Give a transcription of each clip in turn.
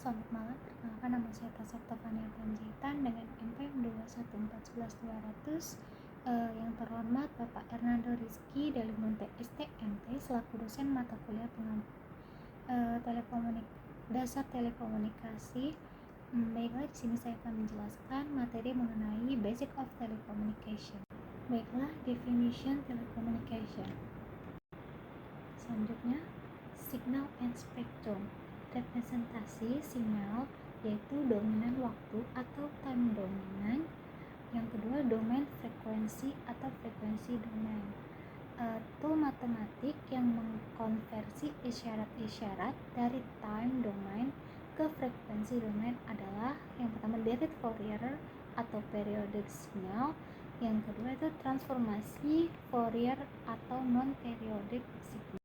Selamat malam, perkenalkan nama saya Tasya Topania Panjaitan dengan NPM 21411-200. Yang terhormat Bapak Hernando Rizky Dalimunte STMT selaku dosen mata kuliah dasar telekomunikasi. Baiklah, di sini saya akan menjelaskan materi mengenai Basic of Telecommunication. Baiklah, definition telecommunication. Selanjutnya, signal and spectrum. Representasi sinyal yaitu dominan waktu atau time dominan. Yang kedua, domain frekuensi atau frekuensi domain. Tool matematik yang mengkonversi isyarat-isyarat dari time domain ke frekuensi domain adalah yang pertama David Fourier atau periodic signal. Yang kedua itu transformasi Fourier atau non-periodic signal.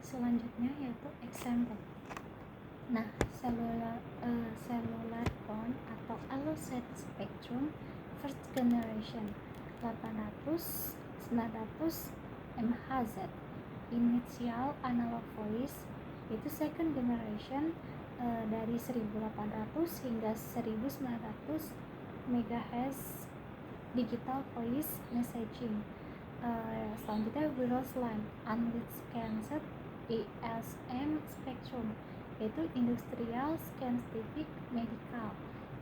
Selanjutnya yaitu example. Nah, cellular phone atau allocet spectrum first generation 800 900 MHz. Initial analog voice itu second generation dari 1800 hingga 1900 MHz digital voice messaging. Selanjutnya wireless LAN unlicensed ISM spectrum yaitu industrial, scientific, medical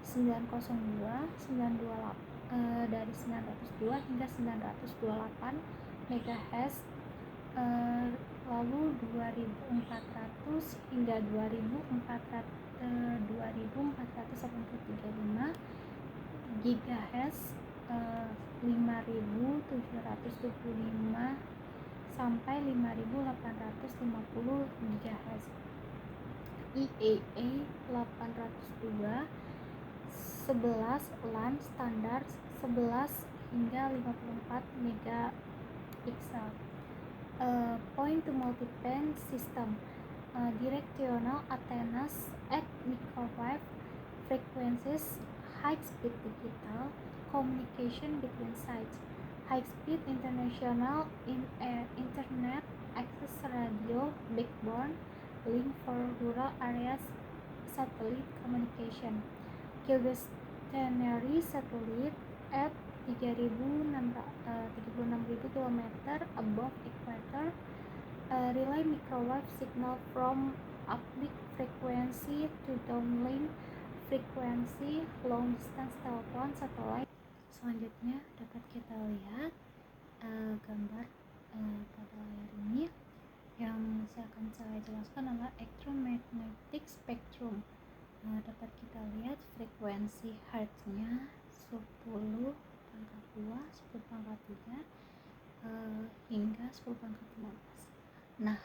902, 928 dari 902 hingga 928 MHz, lalu 2400 hingga 2435 GHz, 5725 sampai 5850 GHz. IEEE 802 11 LAN standar 11 hingga 54 megapiksel. Point to multiband system, directional antennas at microwave frequencies, high speed digital communication between sites, high speed international internet access radio backbone link for rural areas, satellite communication, geostationary satellite at 36.000 km above equator, relay microwave signal from uplink frequency to downlink frequency, long distance telepon satellite. Selanjutnya dapat kita lihat gambar pada layar ini. Yang saya jelaskan adalah electromagnetic spectrum. Dapat kita lihat frekuensi hertznya 10 pangkat 2, 10 pangkat 3 hingga 10 pangkat 15. Nah,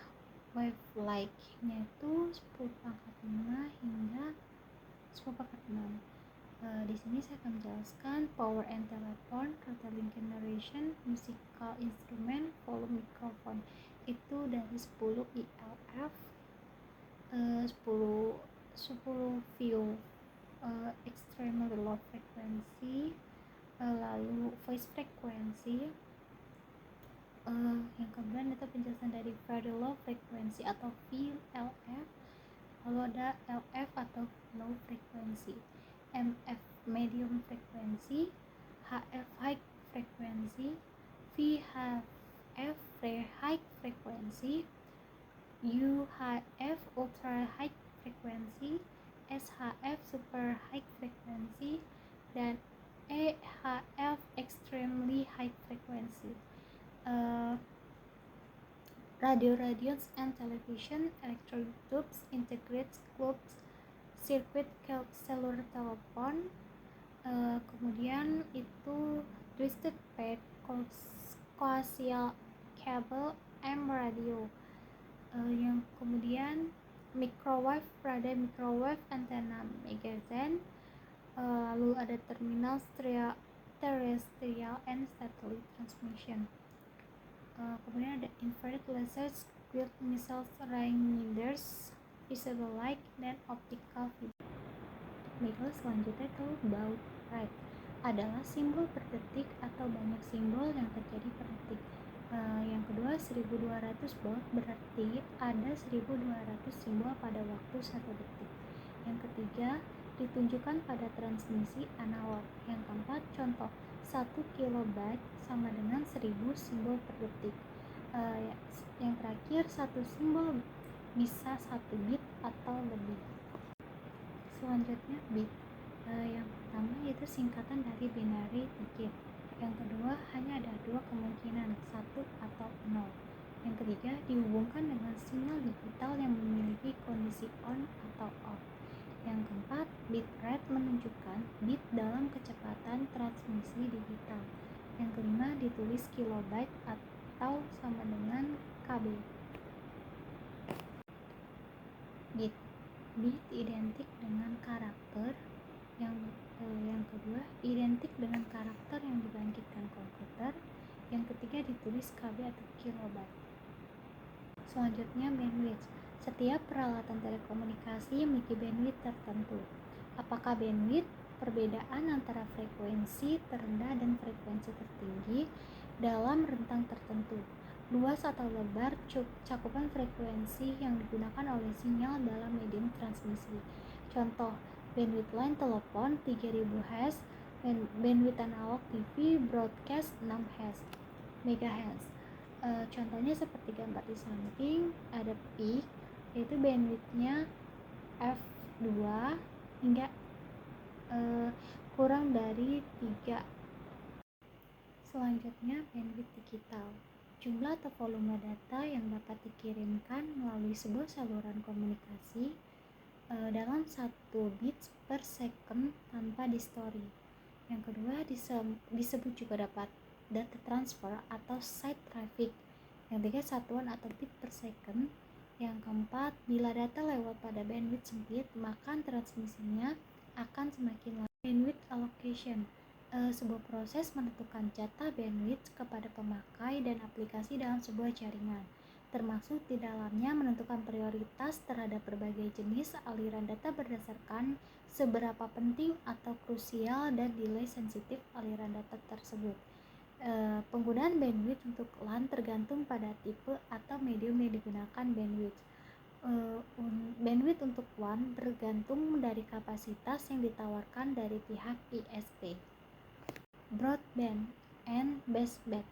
wavelength-nya itu 10 pangkat 5 hingga 10 pangkat 6. Di sini saya akan menjelaskan power and telephone, retailing generation, musical instrument, volume microphone. Itu dari 10 ILF, 10 view, extremely low frequency, lalu voice frequency. Yang kemudian itu penjelasan dari very low frequency atau VLF, lalu ada LF atau low frequency, MF medium frequency, HF high frequency, VHF very high frequency, UHF ultra high frequency, SHF super high frequency, dan EHF extremely high frequency. Radio radios and television, electronic tubes, integrated closed circuit cellular telephone, kemudian itu twisted pair, coaxial cable, M radio, yang kemudian microwave, radar microwave, antena magazine, lalu ada terminal terrestrial and satellite transmission. Kemudian ada infrared lasers, guided missiles, ringers, visible light, dan optical fiber. Baiklah, selanjutnya itu baud rate adalah simbol per detik atau banyak simbol yang terjadi per detik. Yang kedua 1200 baud berarti ada 1200 simbol pada waktu 1 detik. Yang ketiga ketiga ditunjukkan pada transmisi analog. Yang keempat, contoh 1 kilobyte sama dengan 1000 simbol per detik. Yang terakhir, satu simbol bisa 1 bit atau lebih. Selanjutnya bit. Yang pertama yaitu singkatan dari binary digit. Yang kedua, hanya ada 2 kemungkinan, 1 atau 0. Yang ketiga, dihubungkan dengan sinyal digital yang memiliki kondisi on atau off. Yang keempat, bitrate menunjukkan bit dalam kecepatan transmisi digital. Yang kelima, ditulis kilobyte atau sama dengan KB. Bit identik dengan karakter. Yang kedua, identik dengan karakter yang dibangkitkan komputer. Yang ketiga, ditulis KB atau kilobyte. Selanjutnya, bandwidth. Setiap peralatan telekomunikasi memiliki bandwidth tertentu. Apakah bandwidth? Perbedaan antara frekuensi terendah dan frekuensi tertinggi dalam rentang tertentu. Luas atau lebar cakupan frekuensi yang digunakan oleh sinyal dalam medium transmisi. Contoh, bandwidth line telepon 3000 Hz, bandwidth analog TV broadcast 6 MHz. Contohnya seperti gambar di samping, ada peak, yaitu bandwidthnya f2 hingga kurang dari 3. Selanjutnya, bandwidth digital. Jumlah atau volume data yang dapat dikirimkan melalui sebuah saluran komunikasi dalam 1 bits per second tanpa distorsi. Yang kedua, disebut juga dapat data transfer atau site traffic. Yang ketiga, satuan atau bit per second. Yang keempat, bila data lewat pada bandwidth sempit, maka transmisinya akan semakin lama. Bandwidth allocation, sebuah proses menentukan jatah bandwidth kepada pemakai dan aplikasi dalam sebuah jaringan, termasuk di dalamnya menentukan prioritas terhadap berbagai jenis aliran data berdasarkan seberapa penting atau krusial dan delay sensitif aliran data tersebut. Penggunaan bandwidth untuk LAN tergantung pada tipe atau medium yang digunakan bandwidth. Bandwidth untuk WAN bergantung dari kapasitas yang ditawarkan dari pihak ISP. Broadband and baseband,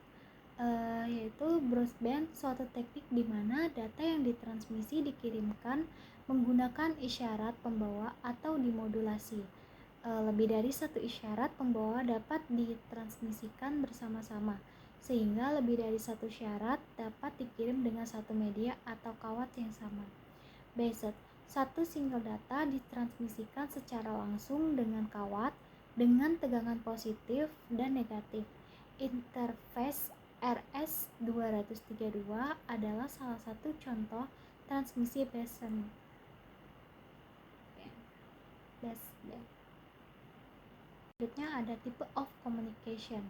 yaitu broadband suatu teknik di mana data yang ditransmisi dikirimkan menggunakan isyarat pembawa atau dimodulasi. Lebih dari satu isyarat pembawa dapat ditransmisikan bersama-sama, sehingga lebih dari satu syarat dapat dikirim dengan satu media atau kawat yang sama. Based, satu single data ditransmisikan secara langsung dengan kawat dengan tegangan positif dan negatif. Interface RS-232 adalah salah satu contoh transmisi baseband. Selanjutnya ada type of communication.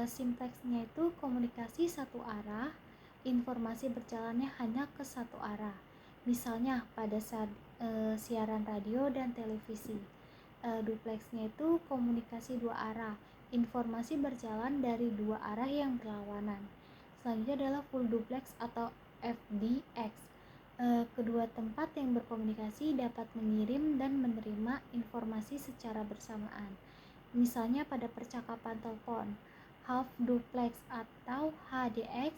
Simplexnya itu komunikasi satu arah, informasi berjalannya hanya ke satu arah. Misalnya pada saat siaran radio dan televisi. Duplexnya itu komunikasi dua arah, informasi berjalan dari dua arah yang berlawanan. Selanjutnya adalah full duplex atau FDX. Kedua tempat yang berkomunikasi dapat mengirim dan menerima informasi secara bersamaan. Misalnya pada percakapan telepon. Half duplex atau HDX,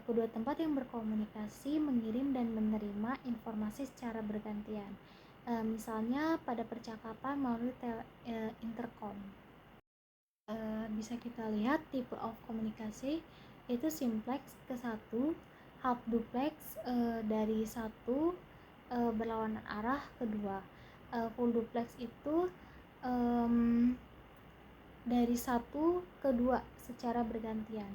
kedua tempat yang berkomunikasi mengirim dan menerima informasi secara bergantian. Misalnya pada percakapan melalui intercom. Bisa kita lihat tipe of komunikasi yaitu simplex ke 1, half duplex dari 1 berlawanan arah ke 2. Full duplex itu dari 1 ke 2 secara bergantian.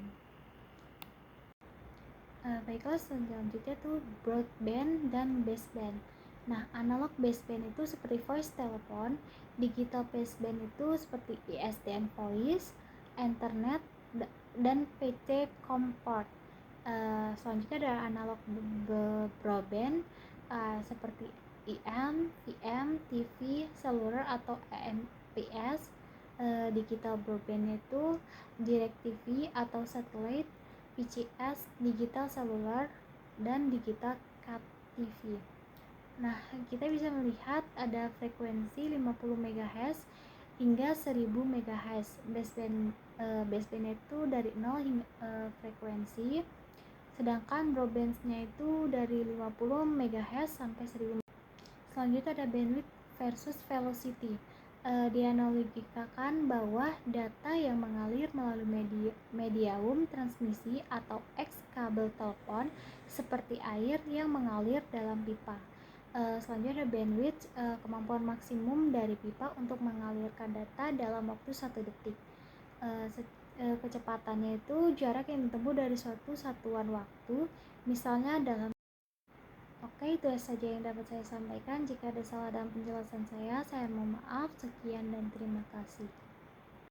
Baiklah, selanjutnya tuh broadband dan baseband. Nah, analog baseband itu seperti voice telepon, digital baseband itu seperti ISDN voice, Ethernet, dan PC comport. Selanjutnya ada analog broadband seperti IM, VM, TV, seluler atau AMPS. Digital broadband itu DirecTV atau satellite, PCS, digital seluler, dan digital cat TV. Nah, kita bisa melihat ada frekuensi 50 MHz hingga 1000 MHz. Baseband itu dari 0 hingga frekuensi, sedangkan broadbandnya itu dari 50 MHz sampai 1000 MHz. Selanjutnya ada bandwidth versus velocity. Dianalogikakan bahwa data yang mengalir melalui medium transmisi atau X kabel telepon seperti air yang mengalir dalam pipa. Selanjutnya ada bandwidth, kemampuan maksimum dari pipa untuk mengalirkan data dalam waktu 1 detik. Kecepatannya itu jarak yang ditempuh dari suatu satuan waktu, misalnya dalam. Oke, itu saja yang dapat saya sampaikan. Jika ada salah dalam penjelasan saya mohon maaf. Sekian dan terima kasih.